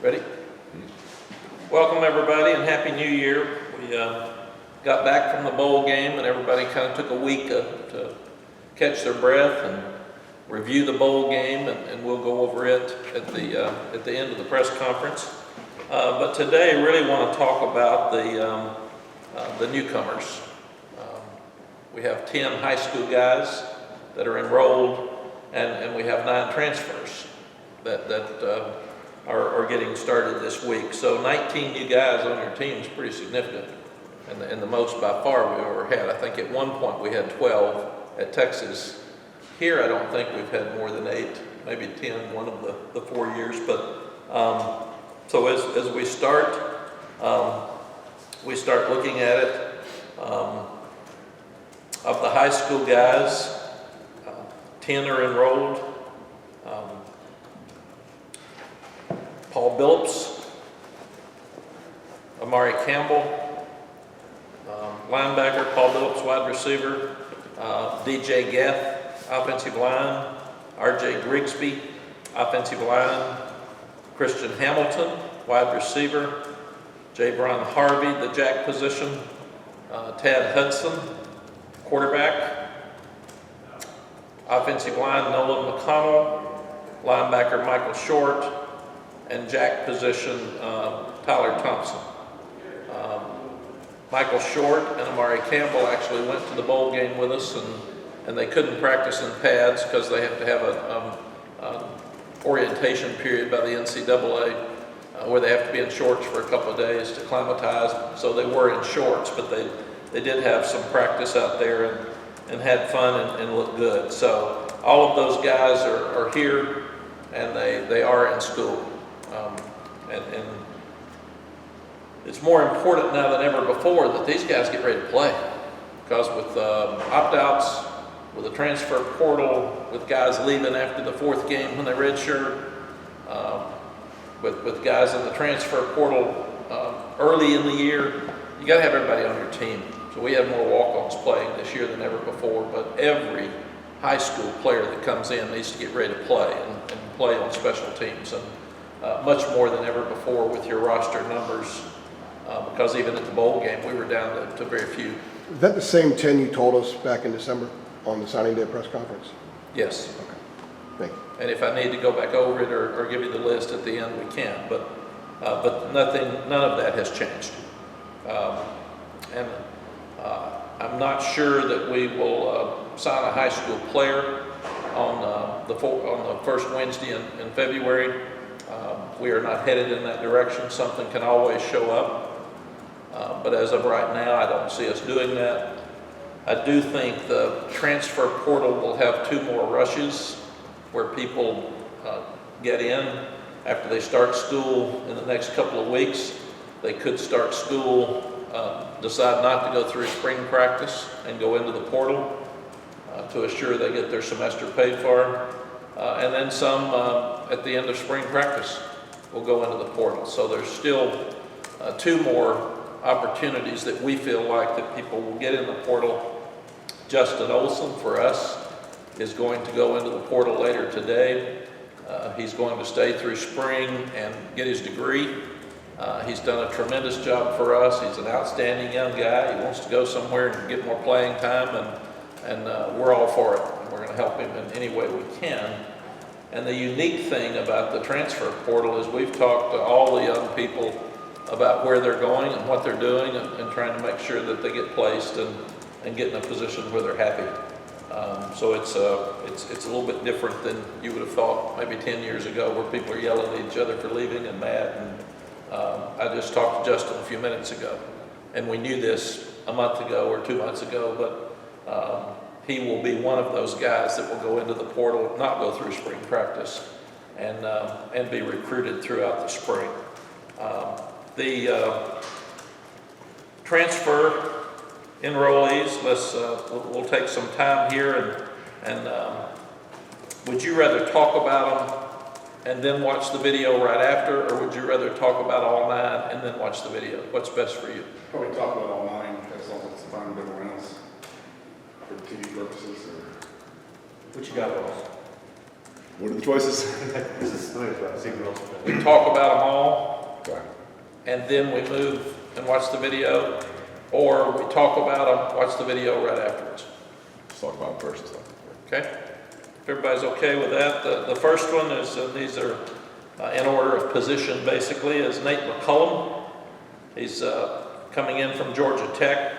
Ready? Welcome everybody and Happy New Year. We got back from the bowl game and everybody kind of took a week to catch their breath and review the bowl game, and we'll go over it at the end of the press conference. But today I really want to talk about the newcomers. We have 10 high school guys that are enrolled, and we have 9 transfers that are getting started this week. So 19 new guys on your team is pretty significant, and the most by far we've ever had. I think at one point we had 12 at Texas. Here I don't think we've had more than 8, maybe 10 one of the 4 years. But so as we start looking at it. Of the high school guys, 10 are enrolled. Paul Billups, Amari Campbell, linebacker, Paul Billups, wide receiver, DJ Geth, offensive line, RJ Grigsby, offensive line, Christian Hamilton, wide receiver, Jabron Harvey, the jack position, Tad Hudson, quarterback, offensive line, Nolan McConnell, linebacker, Michael Short, and jack position, Tyler Thompson. Michael Short and Amari Campbell actually went to the bowl game with us, and they couldn't practice in pads because they have to have an orientation period by the NCAA where they have to be in shorts for a couple of days to acclimatize. So they were in shorts, but they did have some practice out there and had fun and looked good. So all of those guys are here, and they are in school. And it's more important now than ever before that these guys get ready to play, because with opt-outs, with the transfer portal, with guys leaving after the 4th game when they redshirt, with guys in the transfer portal early in the year, you got to have everybody on your team. So we have more walk-ons playing this year than ever before, but every high school player that comes in needs to get ready to play and play on special teams, and much more than ever before with your roster numbers, because even at the bowl game we were down to very few. Is that the same 10 you told us back in December on the signing day press conference? Yes. Okay, thank you. And if I need to go back over it or give you the list at the end, we can, but none of that has changed. I'm not sure that we will sign a high school player on the first Wednesday in February. We are not headed in that direction. Something can always show up, but as of right now, I don't see us doing that. I do think the transfer portal will have 2 more rushes where people get in after they start school in the next couple of weeks. They could start school, decide not to go through spring practice and go into the portal to assure they get their semester paid for. And then some at the end of spring practice will go into the portal. So there's still 2 more opportunities that we feel like that people will get in the portal. Justin Olson, for us, is going to go into the portal later today. He's going to stay through spring and get his degree. He's done a tremendous job for us. He's an outstanding young guy. He wants to go somewhere and get more playing time, and we're all for it. And we're going to help him in any way we can. And the unique thing about the transfer portal is we've talked to all the young people about where they're going and what they're doing, and trying to make sure that they get placed and get in a position where they're happy. So it's a little bit different than you would have thought maybe 10 years ago, where people are yelling at each other for leaving and mad. And I just talked to Justin a few minutes ago, and we knew this a month ago or 2 months ago, but he will be one of those guys that will go into the portal, not go through spring practice, and be recruited throughout the spring. The transfer enrollees, we'll take some time here, and would you rather talk about them and then watch the video right after, or would you rather talk about all 9 and then watch the video? What's best for you? Probably talk about all 9, as long as it's fine with everyone else, for TV purposes. What you got, Ross? What are the choices? This is nice, but I see what else. We talk about them all, and then we move and watch the video, or we talk about them, watch the video right afterwards. Let's talk about them first. Okay? If everybody's okay with that, the first one is, these are in order of position basically, is Nate McCullum. He's coming in from Georgia Tech.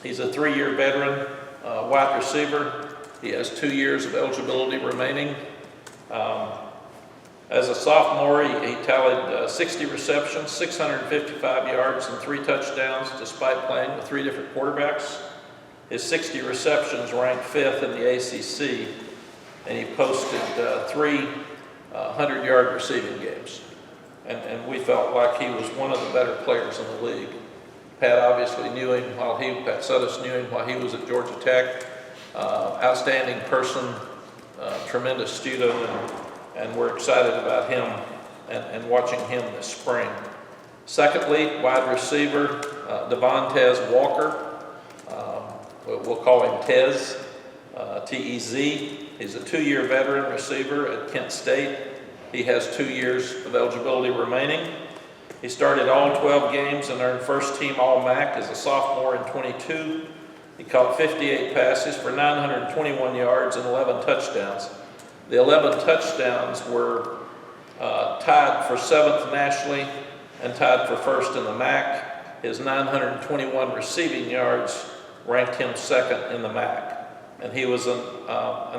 He's a 3-year veteran, wide receiver. He has 2 years of eligibility remaining. As a sophomore, he tallied 60 receptions, 655 yards, and 3 touchdowns, despite playing with 3 different quarterbacks. His 60 receptions ranked 5th in the ACC, and he posted 3 100-yard receiving games. And we felt like he was one of the better players in the league. Pat obviously knew him Pat Suddas knew him while he was at Georgia Tech. Outstanding person, tremendous student, and we're excited about him and watching him this spring. Secondly, wide receiver, Devontae Walker. We'll call him Tez, T-E-Z. He's a 2-year veteran receiver at Kent State. He has 2 years of eligibility remaining. He started all 12 games and earned first-team All-MAC as a sophomore in 22. He caught 58 passes for 921 yards and 11 touchdowns. The 11 touchdowns were tied for 7th nationally and tied for 1st in the MAC. His 921 receiving yards ranked him 2nd in the MAC. And he was an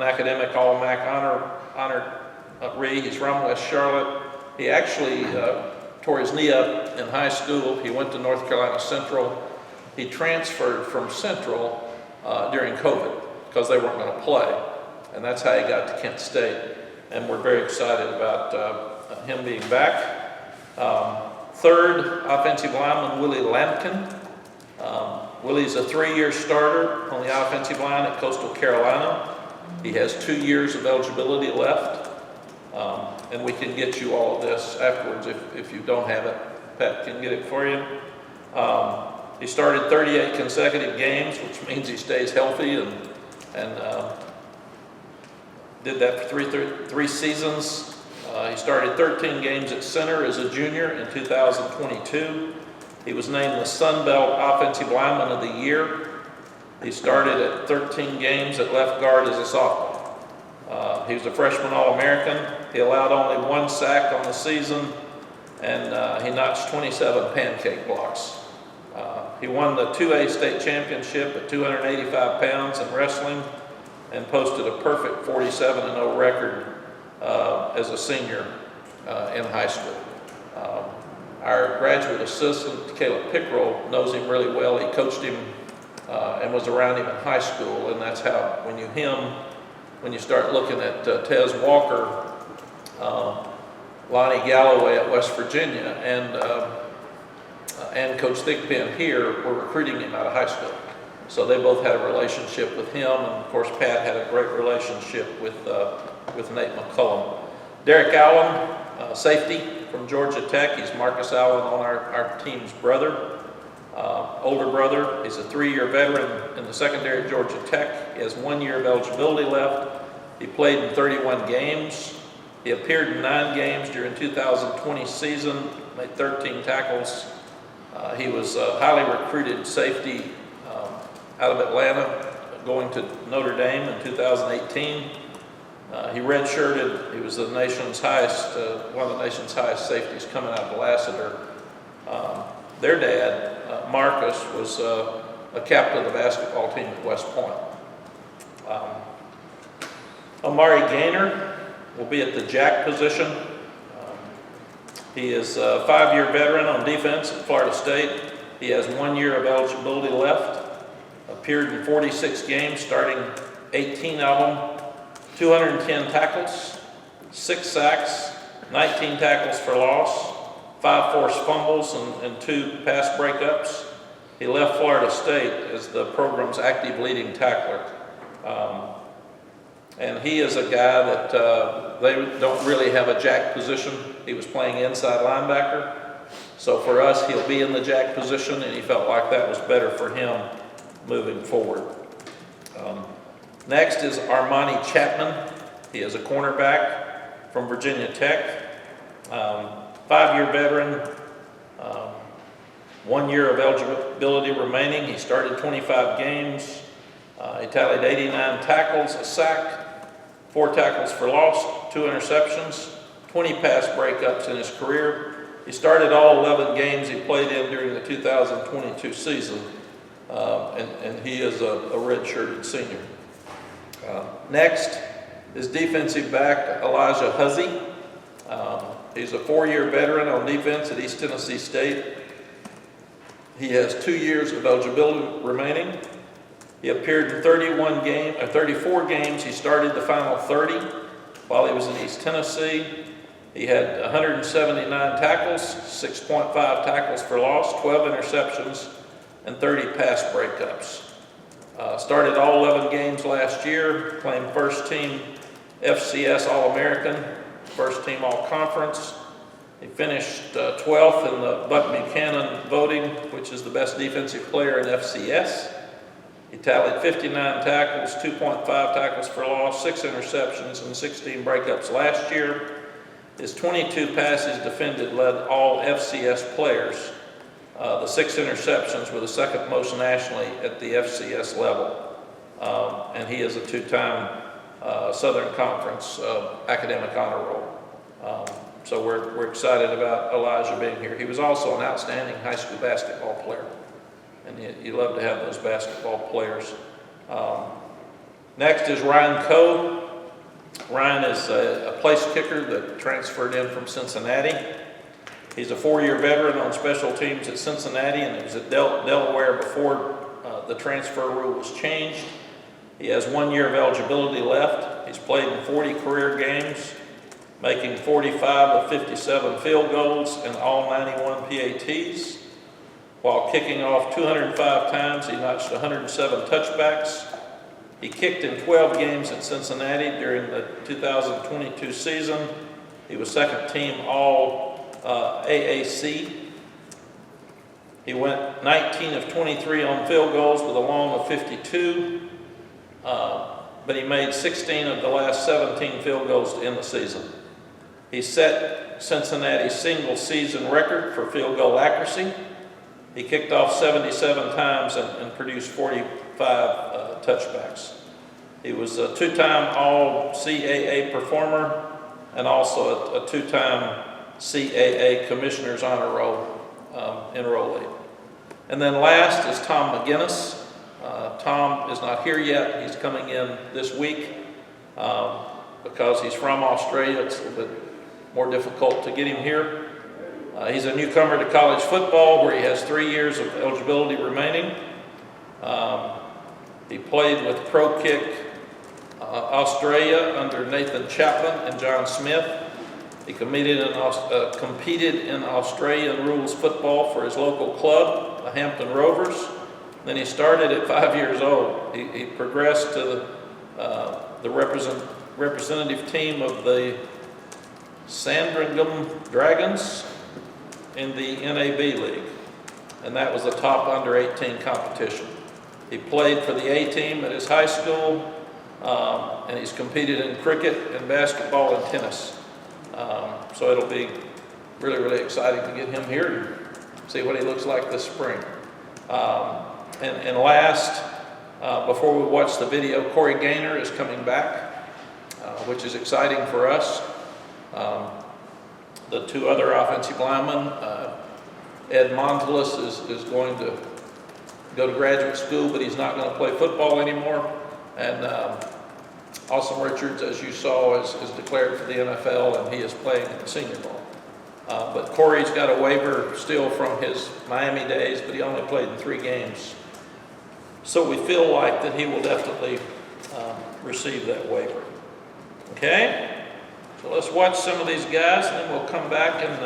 academic All-MAC honoree. He's from West Charlotte. He actually tore his knee up in high school. He went to North Carolina Central. He transferred from Central during COVID because they weren't going to play. And that's how he got to Kent State. And we're very excited about him being back. Third, offensive lineman Willie Lampkin. Willie's a 3-year starter on the offensive line at Coastal Carolina. He has 2 years of eligibility left. And we can get you all of this afterwards if you don't have it. Pat can get it for you. He started 38 consecutive games, which means he stays healthy, and did that for three seasons. He started 13 games at center as a junior in 2022. He was named the Sun Belt Offensive Lineman of the Year. He started at 13 games at left guard as a sophomore. He was a freshman All-American. He allowed only 1 sack on the season, and he notched 27 pancake blocks. He won the 2A state championship at 285 pounds in wrestling and posted a perfect 47-0 record as a senior in high school. Our graduate assistant, Caleb Pickrell, knows him really well. He coached him and was around him in high school, and that's how, when you start looking at Tez Walker, Lonnie Galloway at West Virginia, and Coach Thigpen here were recruiting him out of high school. So they both had a relationship with him, and of course Pat had a great relationship with Nate McCullum. Derek Allen, safety from Georgia Tech. He's Marcus Allen on our team's brother, older brother. He's a 3-year veteran in the secondary at Georgia Tech. He has 1 year of eligibility left. He played in 31 games. He appeared in 9 games during 2020 season, made 13 tackles. He was a highly recruited safety out of Atlanta, going to Notre Dame in 2018. He redshirted. He was the nation's highest, one of the nation's highest safeties coming out of Lassiter. Their dad, Marcus, was a captain of the basketball team at West Point. Amari Gaynor will be at the jack position. He is a 5-year veteran on defense at Florida State. He has 1 year of eligibility left. Appeared in 46 games, starting 18 of them, 210 tackles, 6 sacks, 19 tackles for loss, 5 forced fumbles, and 2 pass breakups. He left Florida State as the program's active leading tackler. And he is a guy that they don't really have a jack position. He was playing inside linebacker. So for us, he'll be in the jack position, and he felt like that was better for him moving forward. Next is Armani Chapman. He is a cornerback from Virginia Tech. 5-year veteran, 1 year of eligibility remaining. He started 25 games. He tallied 89 tackles, a sack, 4 tackles for loss, 2 interceptions, 20 pass breakups in his career. He started all 11 games he played in during the 2022 season, and he is a red-shirted senior. Next is defensive back Elijah Huzzy. He's a 4-year veteran on defense at East Tennessee State. He has 2 years of eligibility remaining. He appeared in 34 games. He started the final 30 while he was in East Tennessee. He had 179 tackles, 6.5 tackles for loss, 12 interceptions, and 30 pass breakups. Started all 11 games last year, claimed first team FCS All-American, first team All-Conference. He finished 12th in the Buck Buchanan voting, which is the best defensive player in FCS. He tallied 59 tackles, 2.5 tackles for loss, 6 interceptions, and 16 breakups last year. His 22 passes defended led all FCS players. The 6 interceptions were the second most nationally at the FCS level. And he is a 2-time Southern Conference academic honor roll. So we're excited about Elijah being here. He was also an outstanding high school basketball player. And you love to have those basketball players. Next is Ryan Coe. Ryan is a place kicker that transferred in from Cincinnati. He's a 4-year veteran on special teams at Cincinnati, and he was at Delaware before the transfer rule was changed. He has 1 year of eligibility left. He's played in 40 career games, making 45 of 57 field goals and all 91 PATs. While kicking off 205 times, he notched 107 touchbacks. He kicked in 12 games at Cincinnati during the 2022 season. He was second team All AAC. He went 19 of 23 on field goals with a long of 52, but he made 16 of the last 17 field goals to end the season. He set Cincinnati's single season record for field goal accuracy. He kicked off 77 times and produced 45 touchbacks. He was a 2-time All-CAA performer and also a 2-time CAA Commissioner's Honor Roll enrollee. And then last is Tom McGinnis. Tom is not here yet. He's coming in this week because he's from Australia. It's a little bit more difficult to get him here. He's a newcomer to college football where he has 3 years of eligibility remaining. He played with Pro Kick Australia under Nathan Chapman and John Smith. He competed in Australian rules football for his local club, the Hampton Rovers. Then he started at 5 years old. He progressed to the representative team of the Sandringham Dragons in the NAB League, and that was the top under 18 competition. He played for the A team at his high school, and he's competed in cricket and basketball and tennis. So it'll be really, really exciting to get him here and see what he looks like this spring. And last, before we watch the video, Corey Gaynor is coming back, which is exciting for us. The 2 other offensive linemen, Ed Montelis is going to go to graduate school, but he's not going to play football anymore. And Awesome Richards, as you saw, is declared for the NFL, and he is playing in the Senior Bowl. But Corey's got a waiver still from his Miami days, but he only played in 3 games. So we feel like that he will definitely receive that waiver. Okay? So let's watch some of these guys, and then we'll come back and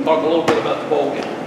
talk a little bit about the bowl game.